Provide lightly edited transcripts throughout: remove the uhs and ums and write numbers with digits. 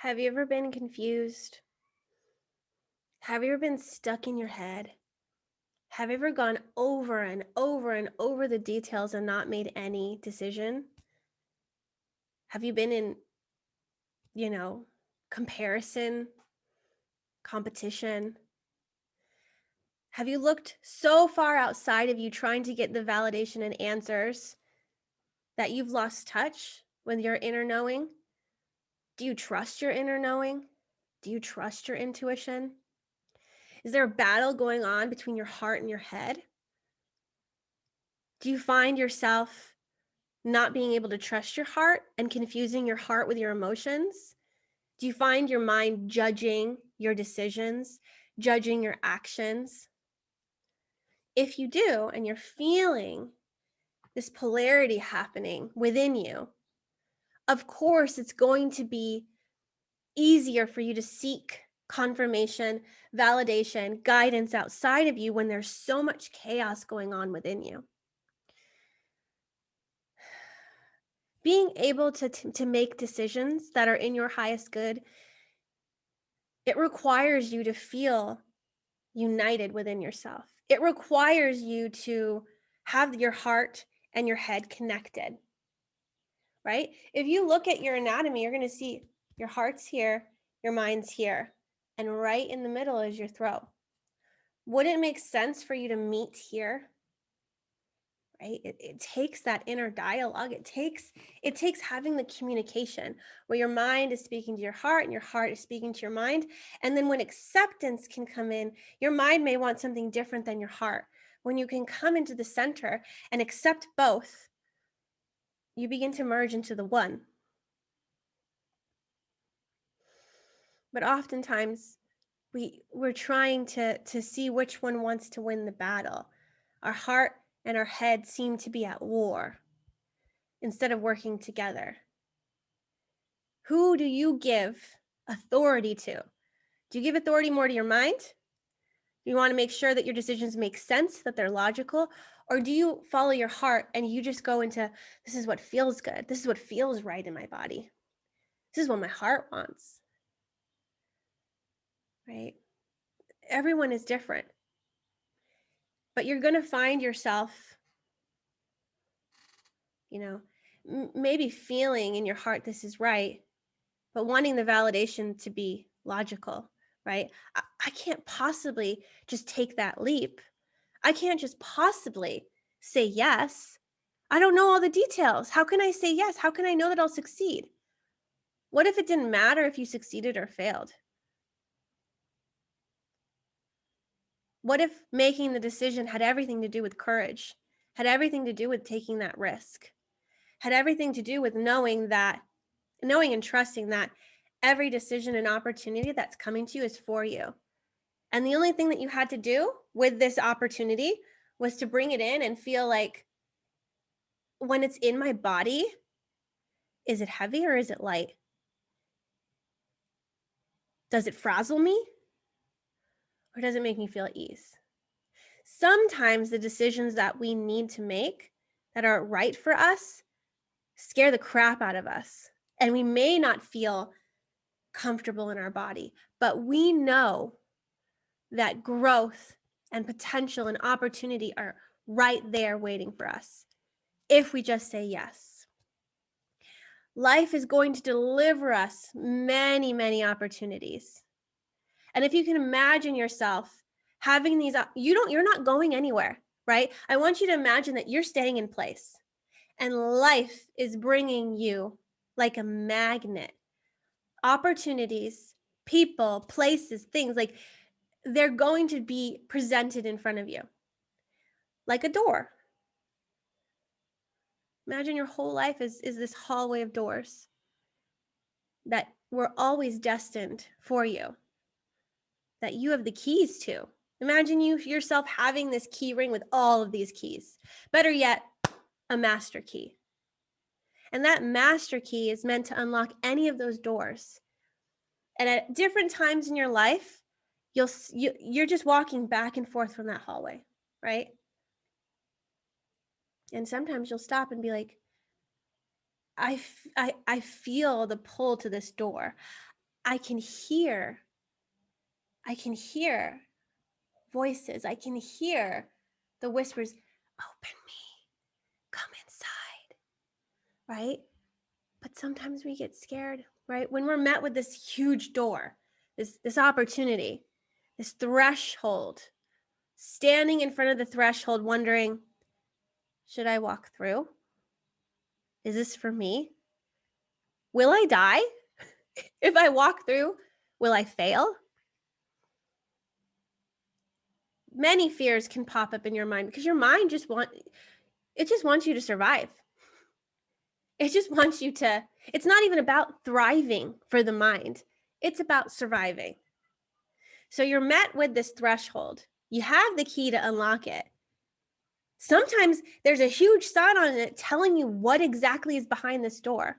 Have you ever been confused? Have you ever been stuck in your head? Have you ever gone over and over and over the details and not made any decision? Have you been in, you know, comparison, competition? Have you looked so far outside of you trying to get the validation and answers that you've lost touch with your inner knowing? Do you trust your inner knowing? Do you trust your intuition? Is there a battle going on between your heart and your head? Do you find yourself not being able to trust your heart and confusing your heart with your emotions? Do you find your mind judging your decisions, judging your actions? If you do, and you're feeling this polarity happening within you, of course, it's going to be easier for you to seek confirmation, validation, guidance outside of you when there's so much chaos going on within you. Being able to make decisions that are in your highest good, it requires you to feel united within yourself. It requires you to have your heart and your head connected, right? If you look at your anatomy, you're going to see your heart's here, your mind's here, and right in the middle is your throat. Wouldn't it make sense for you to meet here? Right? It takes that inner dialogue. It takes having the communication where your mind is speaking to your heart and your heart is speaking to your mind. And then when acceptance can come in, your mind may want something different than your heart. When you can come into the center and accept both, you begin to merge into the one. But oftentimes we're trying to see which one wants to win the battle. Our heart and our head seem to be at war instead of working together. Who do you give authority to? Do you give authority more to your mind? Do you want to make sure that your decisions make sense, that they're logical? Or do you follow your heart and you just go into, this is what feels good. This is what feels right in my body. This is what my heart wants, right? Everyone is different. But you're going to find yourself, maybe feeling in your heart this is right, but wanting the validation to be logical, right? I can't possibly just take that leap. I can't just possibly say yes. I don't know all the details. How can I say yes? How can I know that I'll succeed? What if it didn't matter if you succeeded or failed? What if making the decision had everything to do with courage, had everything to do with taking that risk, had everything to do with knowing and trusting that every decision and opportunity that's coming to you is for you. And the only thing that you had to do with this opportunity was to bring it in and feel like, when it's in my body, is it heavy or is it light? Does it frazzle me or does it make me feel at ease? Sometimes the decisions that we need to make that are right for us scare the crap out of us. And we may not feel comfortable in our body, but we know that growth and potential and opportunity are right there waiting for us if we just say yes. Life is going to deliver us many, many opportunities. And if you can imagine yourself having these, you're not going anywhere, right? I want you to imagine that you're staying in place and life is bringing you like a magnet opportunities, people, places, things, like they're going to be presented in front of you like a door. Imagine your whole life is this hallway of doors that were always destined for you, that you have the keys to. Imagine you yourself having this key ring with all of these keys. Better yet, a master key. And that master key is meant to unlock any of those doors. And at different times in your life, you're just walking back and forth from that hallway, right? And sometimes you'll stop and be like, I feel the pull to this door. I can hear voices. I can hear the whispers, open me, come inside, right? But sometimes we get scared, right? When we're met with this huge door, this opportunity, this threshold, standing in front of the threshold wondering, should I walk through? Is this for me? Will I die? If I walk through, will I fail? Many fears can pop up in your mind because your mind just wants you to survive. It just wants you to, it's not even about thriving for the mind. It's about surviving. So you're met with this threshold. You have the key to unlock it. Sometimes there's a huge sign on it telling you what exactly is behind this door.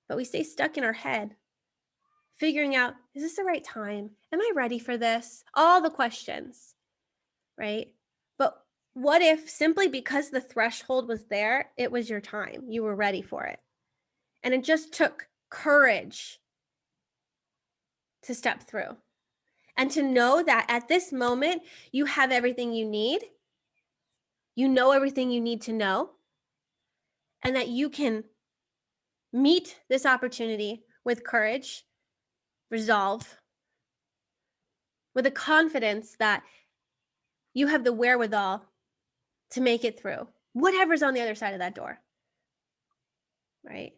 But we stay stuck in our head, figuring out, is this the right time? Am I ready for this? All the questions, right? But what if simply because the threshold was there, it was your time, you were ready for it? And it just took courage to step through and to know that at this moment, you have everything you need. You know everything you need to know, and that you can meet this opportunity with courage, resolve, with a confidence that you have the wherewithal to make it through whatever's on the other side of that door, right?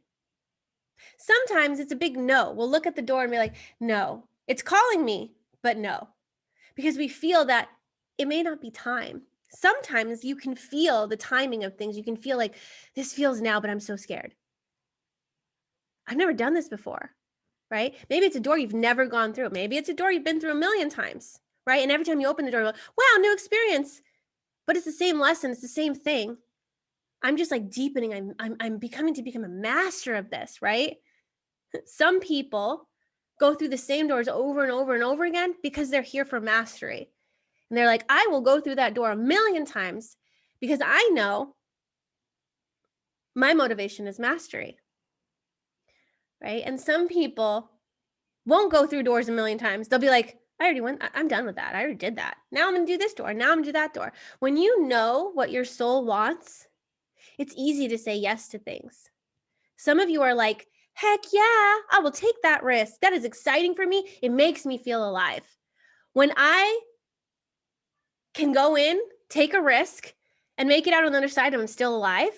Sometimes it's a big no. We'll look at the door and be like, no, it's calling me, but no, because we feel that it may not be time. Sometimes you can feel the timing of things. You can feel like this feels now, but I'm so scared. I've never done this before, right? Maybe it's a door you've never gone through. Maybe it's a door you've been through a million times, right? And every time you open the door, you're like, wow, new experience. But it's the same lesson. It's the same thing. I'm just like deepening. I'm becoming a master of this, right? Some people go through the same doors over and over and over again because they're here for mastery. And they're like, I will go through that door a million times because I know my motivation is mastery, right? And some people won't go through doors a million times. They'll be like, I already went, I'm done with that. I already did that. Now I'm gonna do this door. Now I'm gonna do that door. When you know what your soul wants, it's easy to say yes to things. Some of you are like, heck yeah, I will take that risk. That is exciting for me. It makes me feel alive. When I can go in, take a risk, and make it out on the other side and I'm still alive,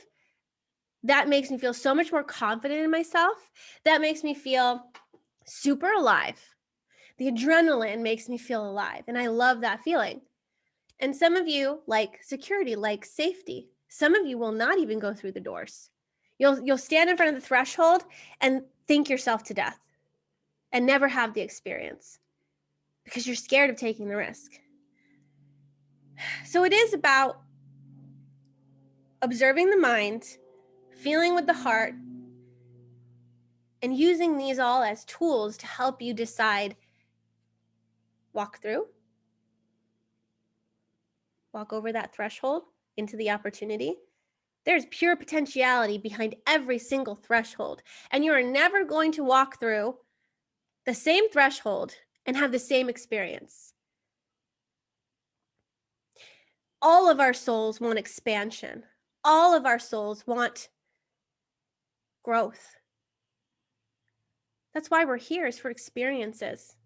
that makes me feel so much more confident in myself. That makes me feel super alive. The adrenaline makes me feel alive, and I love that feeling. And some of you like security, like safety. Some of you will not even go through the doors. You'll stand in front of the threshold and think yourself to death and never have the experience because you're scared of taking the risk. So it is about observing the mind, feeling with the heart, and using these all as tools to help you decide, walk through, walk over that threshold into the opportunity. There's pure potentiality behind every single threshold, and you are never going to walk through the same threshold and have the same experience. All of our souls want expansion. All of our souls want growth. That's why we're here, is for experiences.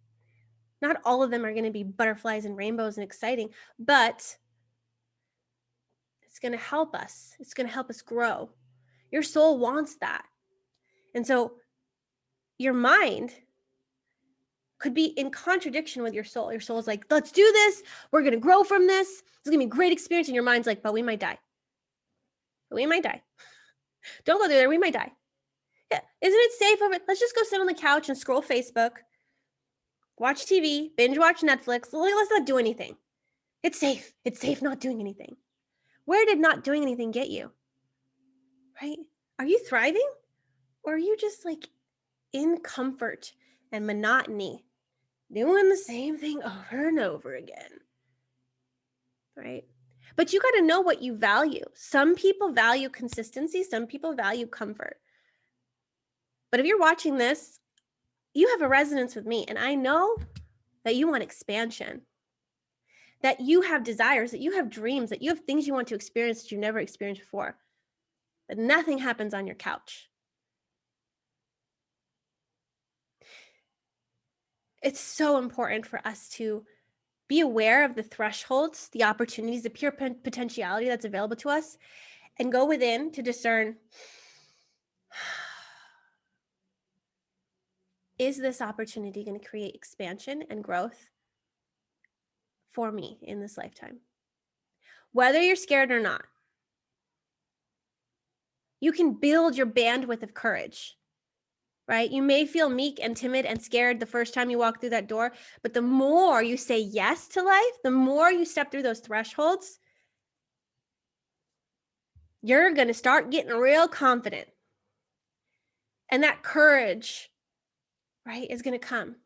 Not all of them are going to be butterflies and rainbows and exciting, but it's going to help us. It's going to help us grow. Your soul wants that. And so your mind could be in contradiction with your soul. Your soul's like, let's do this. We're going to grow from this. It's going to be a great experience. And your mind's like, but we might die. But we might die. Don't go there. We might die. Yeah. Isn't it safe over? Let's just go sit on the couch and scroll Facebook, watch TV, binge watch Netflix. Let's not do anything. It's safe. It's safe not doing anything. Where did not doing anything get you? Right? Are you thriving? Or are you just like in comfort and monotony, doing the same thing over and over again? Right? But you got to know what you value. Some people value consistency. Some people value comfort. But if you're watching this, you have a resonance with me, and I know that you want expansion, that you have desires, that you have dreams, that you have things you want to experience that you've never experienced before, but nothing happens on your couch. It's so important for us to be aware of the thresholds, the opportunities, the pure potentiality that's available to us, and go within to discern, is this opportunity going to create expansion and growth for me in this lifetime? Whether you're scared or not, you can build your bandwidth of courage, right? You may feel meek and timid and scared the first time you walk through that door, but the more you say yes to life, the more you step through those thresholds, you're going to start getting real confident. And that courage, right, is going to come.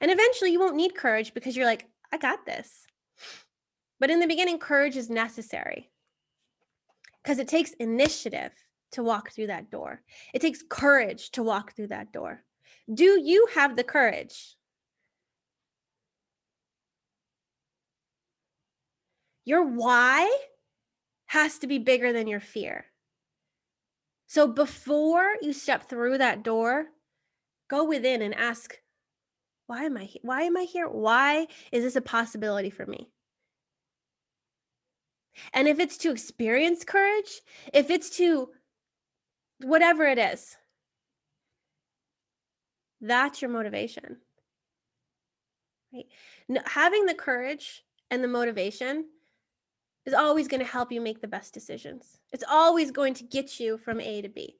And eventually you won't need courage because you're like, I got this. But in the beginning, courage is necessary because it takes initiative to walk through that door. It takes courage to walk through that door. Do you have the courage? Your why has to be bigger than your fear. So before you step through that door, go within and ask, why am I here? Why am I here? Why is this a possibility for me? And if it's to experience courage, if it's to whatever it is, that's your motivation, right? Having the courage and the motivation is always going to help you make the best decisions. It's always going to get you from A to B.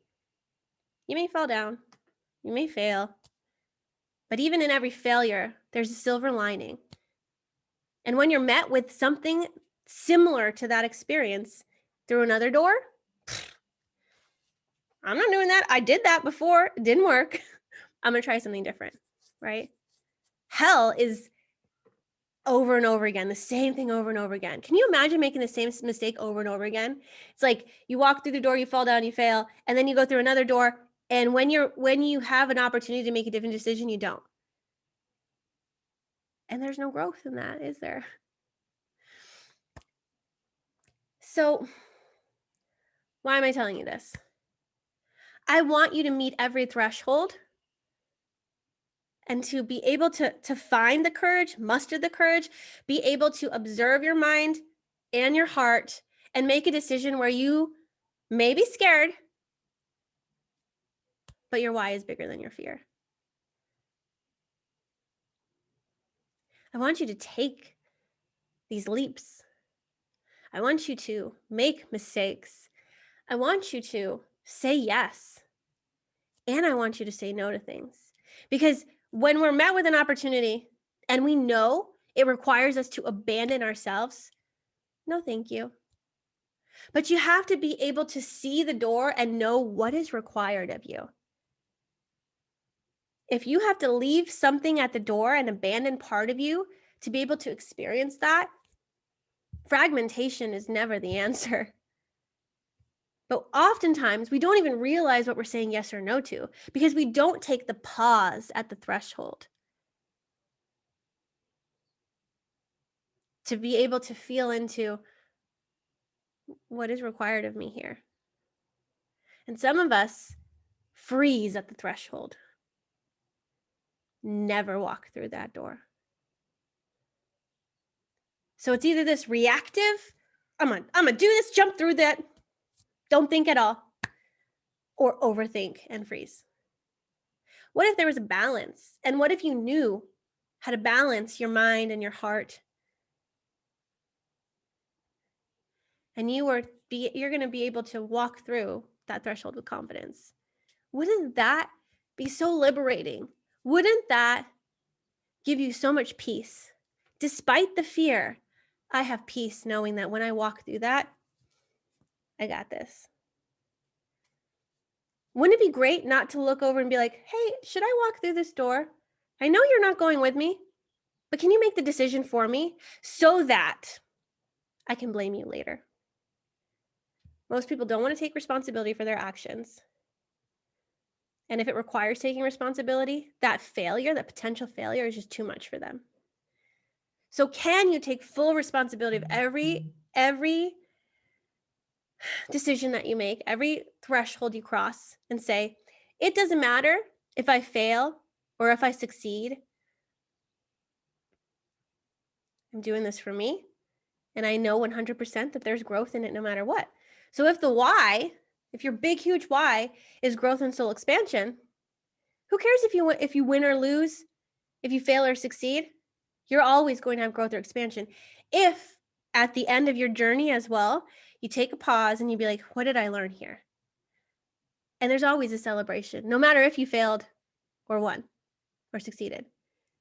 You may fall down, you may fail, but even in every failure, there's a silver lining. And when you're met with something similar to that experience through another door, I'm not doing that. I did that before. It didn't work. I'm going to try something different, right? Hell is over and over again, the same thing over and over again. Can you imagine making the same mistake over and over again? It's like you walk through the door, you fall down, you fail, and then you go through another door. And when you have an opportunity to make a different decision, you don't. And there's no growth in that, is there? So why am I telling you this? I want you to meet every threshold and to be able to find the courage, muster the courage, be able to observe your mind and your heart and make a decision where you may be scared, but your why is bigger than your fear. I want you to take these leaps. I want you to make mistakes. I want you to say yes. And I want you to say no to things. Because when we're met with an opportunity and we know it requires us to abandon ourselves, no, thank you. But you have to be able to see the door and know what is required of you. If you have to leave something at the door, an abandoned part of you, to be able to experience that, fragmentation is never the answer. But oftentimes we don't even realize what we're saying yes or no to because we don't take the pause at the threshold to be able to feel into what is required of me here. And some of us freeze at the threshold, never walk through that door. So it's either this reactive, I'm gonna do this, jump through that, don't think at all, or overthink and freeze. What if there was a balance? And what if you knew how to balance your mind and your heart? And you're going to be able to walk through that threshold with confidence. Wouldn't that be so liberating? Wouldn't that give you so much peace? Despite the fear, I have peace knowing that when I walk through that, I got this. Wouldn't it be great not to look over and be like, hey, should I walk through this door? I know you're not going with me, but can you make the decision for me so that I can blame you later? Most people don't want to take responsibility for their actions. And if it requires taking responsibility, that failure, that potential failure is just too much for them. So can you take full responsibility of every decision that you make, every threshold you cross, and say, it doesn't matter if I fail or if I succeed. I'm doing this for me. And I know 100% that there's growth in it no matter what. So if the why, if your big, huge why is growth and soul expansion, who cares if you win or lose, if you fail or succeed? You're always going to have growth or expansion. If at the end of your journey as well, you take a pause and you be like, what did I learn here? And there's always a celebration, no matter if you failed or won or succeeded.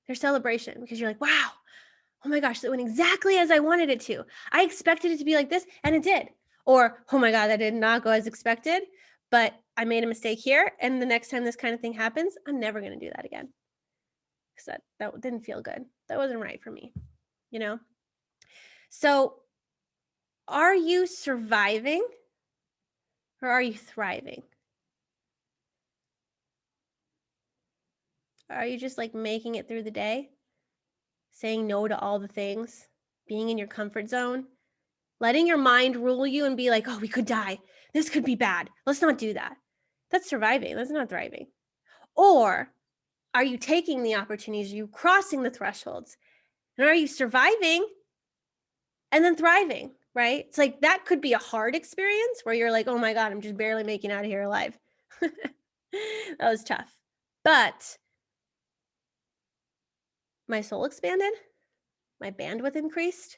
There's celebration because you're like, wow, oh my gosh, that went exactly as I wanted it to. I expected it to be like this, and it did. Or, oh my God, that did not go as expected, but I made a mistake here, and the next time this kind of thing happens, I'm never going to do that again. Because that didn't feel good. That wasn't right for me, you know? So, are you surviving or are you thriving? Are you just like making it through the day? Saying no to all the things? Being in your comfort zone? Letting your mind rule you and be like, oh, we could die. This could be bad. Let's not do that. That's surviving. That's not thriving. Or are you taking the opportunities? Are you crossing the thresholds? And are you surviving and then thriving, right? It's like that could be a hard experience where you're like, oh my God, I'm just barely making out of here alive. That was tough. But my soul expanded, my bandwidth increased.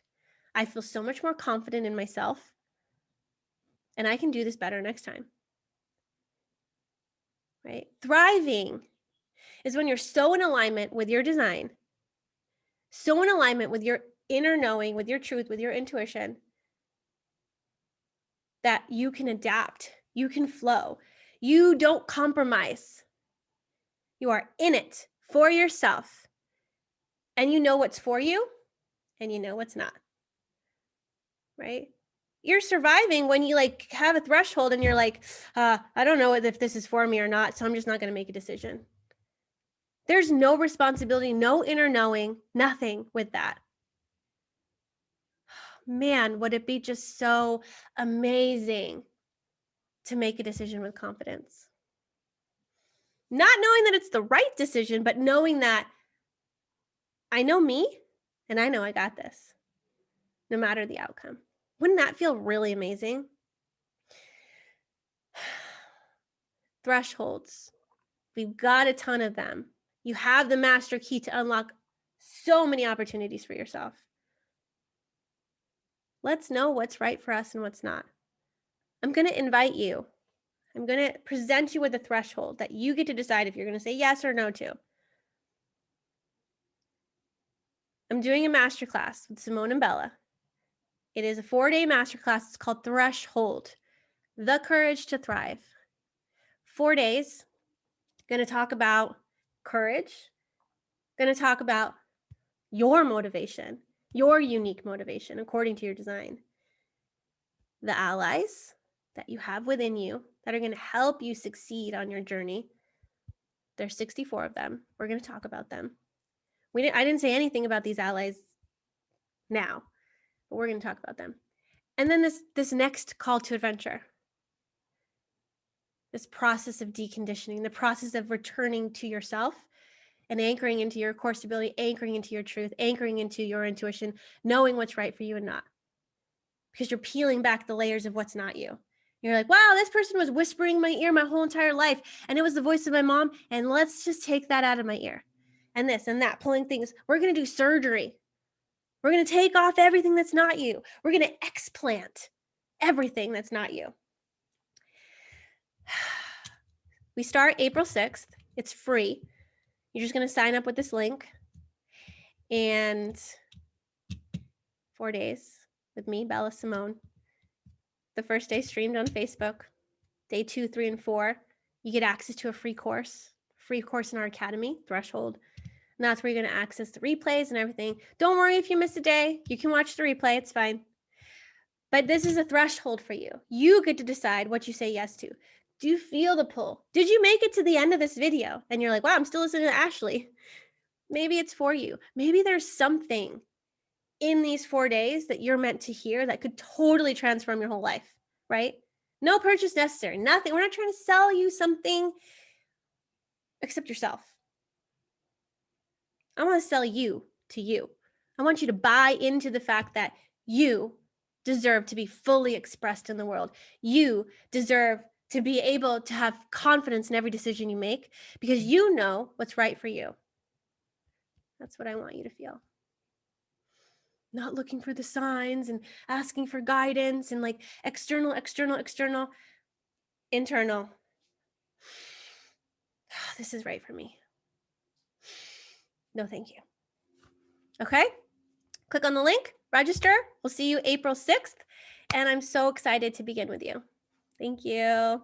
I feel so much more confident in myself, and I can do this better next time. Right? Thriving is when you're so in alignment with your design, so in alignment with your inner knowing, with your truth, with your intuition, that you can adapt, you can flow, you don't compromise. You are in it for yourself, and you know what's for you, and you know what's not, right? You're surviving when you like have a threshold and you're like, I don't know if this is for me or not, so I'm just not going to make a decision. There's no responsibility, no inner knowing, nothing with that. Man, would it be just so amazing to make a decision with confidence? Not knowing that it's the right decision, but knowing that I know me and I know I got this, no matter the outcome. Wouldn't that feel really amazing? Thresholds. We've got a ton of them. You have the master key to unlock so many opportunities for yourself. Let's know what's right for us and what's not. I'm going to invite you. I'm going to present you with a threshold that you get to decide if you're going to say yes or no to. I'm doing a masterclass with Simone and Bella. It is a 4-day masterclass. It's called Threshold, the courage to thrive. 4 days. Going to talk about courage. Going to talk about your motivation, your unique motivation according to your design. The allies that you have within you that are going to help you succeed on your journey. There's 64 of them. We're going to talk about them. I didn't say anything about these allies now, but we're going to talk about them. And then this next call to adventure, this process of deconditioning, the process of returning to yourself and anchoring into your core stability, anchoring into your truth, anchoring into your intuition, knowing what's right for you and not. Because you're peeling back the layers of what's not you. You're like, wow, this person was whispering in my ear my whole entire life, and it was the voice of my mom, and let's just take that out of my ear. And this and that, pulling things. We're going to do surgery. We're going to take off everything that's not you. We're going to explant everything that's not you. We start April 6th. It's free. You're just going to sign up with this link. And 4 days with me, Bella Simone. The first day streamed on Facebook. Day 2, 3, and 4, you get access to a free course in our academy, Threshold. And that's where you're going to access the replays and everything. Don't worry if you miss a day. You can watch the replay. It's fine. But this is a threshold for you. You get to decide what you say yes to. Do you feel the pull? Did you make it to the end of this video and you're like, wow, I'm still listening to Ashley? Maybe it's for you. Maybe there's something in these 4 days that you're meant to hear that could totally transform your whole life, right? No purchase necessary, nothing. We're not trying to sell you something except yourself. I want to sell you to you. I want you to buy into the fact that you deserve to be fully expressed in the world. You deserve to be able to have confidence in every decision you make because you know what's right for you. That's what I want you to feel. Not looking for the signs and asking for guidance and like external, internal. This is right for me. No, thank you. Okay? Click on the link, register. We'll see you April 6th. And I'm so excited to begin with you. Thank you.